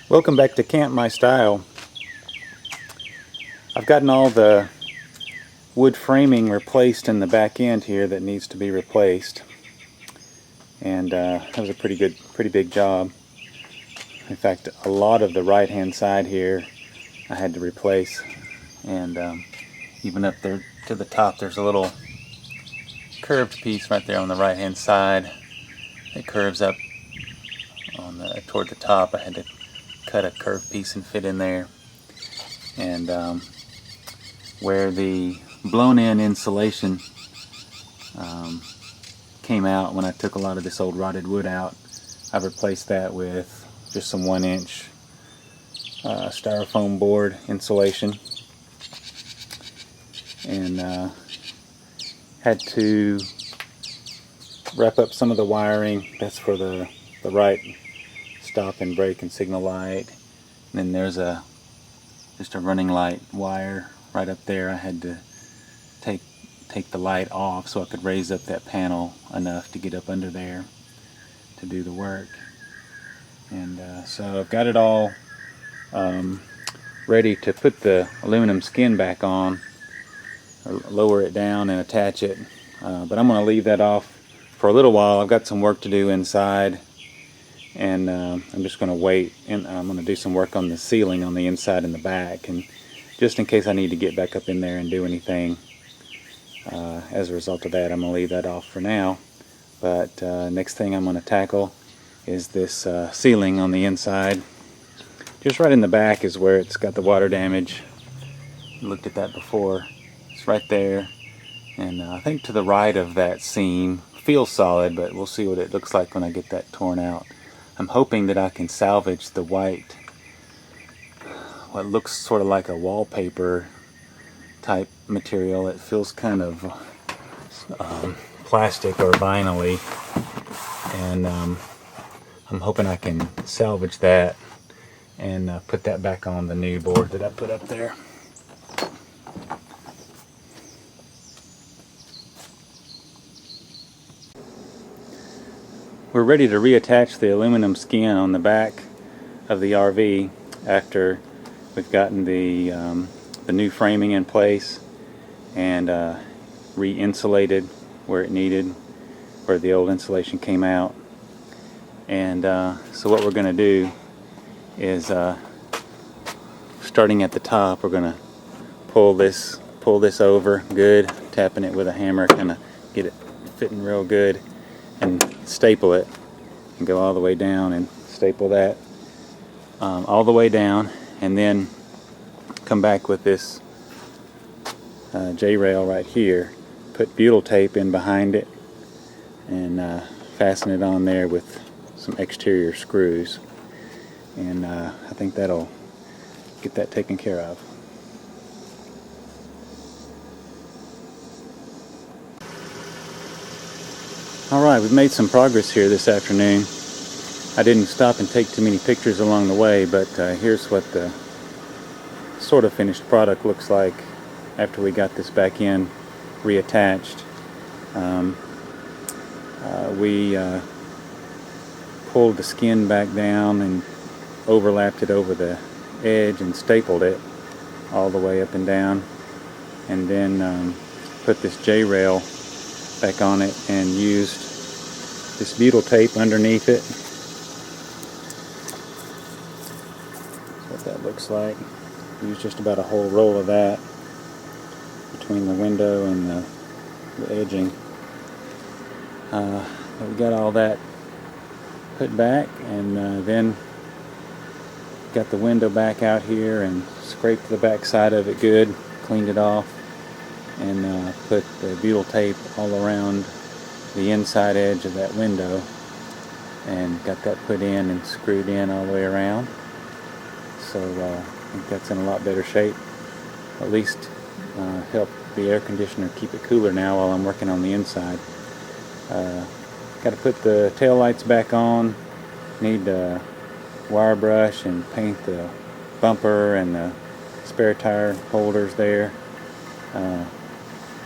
Welcome back to Camp My Style. I've gotten all the wood framing replaced in the back end here that needs to be replaced, and that was a pretty big job. In fact, a lot of the right hand side here I had to replace, and even up there to the top there's a little curved piece right there on the right hand side. It curves up on toward the top. I had to cut a curved piece and fit in there, and where the blown-in insulation came out when I took a lot of this old rotted wood out, I've replaced that with just some 1-inch styrofoam board insulation, and had to wrap up some of the wiring. That's for the right stop and brake and signal light. And then there's just a running light wire right up there. I had to take the light off so I could raise up that panel enough to get up under there to do the work. And so I've got it all ready to put the aluminum skin back on, or lower it down and attach it. But I'm going to leave that off for a little while. I've got some work to do inside, and I'm just going to wait, and I'm going to do some work on the ceiling on the inside and the back, and just in case I need to get back up in there and do anything as a result of that, I'm going to leave that off for now. But next thing I'm going to tackle is this ceiling on the inside. Just right in the back is where it's got the water damage. I looked at that before. It's right there, and I think to the right of that seam feels solid, but we'll see what it looks like when I get that torn out. I'm hoping that I can salvage the white, what looks sort of like a wallpaper type material. It feels kind of plastic or vinyl-y, and I'm hoping I can salvage that and put that back on the new board that I put up there. We're ready to reattach the aluminum skin on the back of the RV after we've gotten the new framing in place and re-insulated where it needed, where the old insulation came out. And so what we're going to do is, starting at the top, we're going to pull this over good, tapping it with a hammer, kind of get it fitting real good, and staple it, and go all the way down and staple that all the way down, and then come back with this J-rail right here, put butyl tape in behind it, and fasten it on there with some exterior screws, and I think that'll get that taken care of. Alright, we've made some progress here this afternoon. I didn't stop and take too many pictures along the way, but here's what the sort of finished product looks like after we got this back in reattached. We pulled the skin back down and overlapped it over the edge and stapled it all the way up and down, and then put this J-rail back on it and used this butyl tape underneath it. That's what that looks like. Used just about a whole roll of that between the window and the edging. We got all that put back, and then got the window back out here and scraped the back side of it good, cleaned it off, and put the butyl tape all around the inside edge of that window, and got that put in and screwed in all the way around. So I think that's in a lot better shape. At least help the air conditioner keep it cooler now while I'm working on the inside. Got to put the tail lights back on. Need a wire brush and paint the bumper and the spare tire holders there.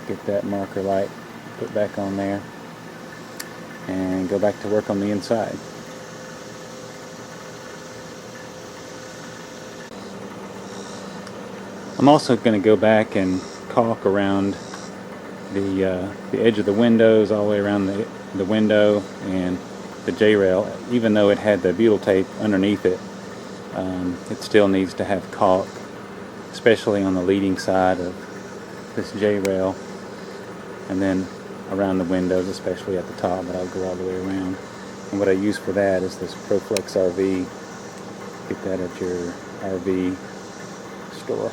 Get that marker light put back on there, and go back to work on the inside. I'm also going to go back and caulk around the edge of the windows, all the way around the window and the J-rail. Even though it had the butyl tape underneath it, it still needs to have caulk, especially on the leading side of this J-rail, and then around the windows, especially at the top, but I'll go all the way around. And what I use for that is this ProFlex RV. Get that at your RV store.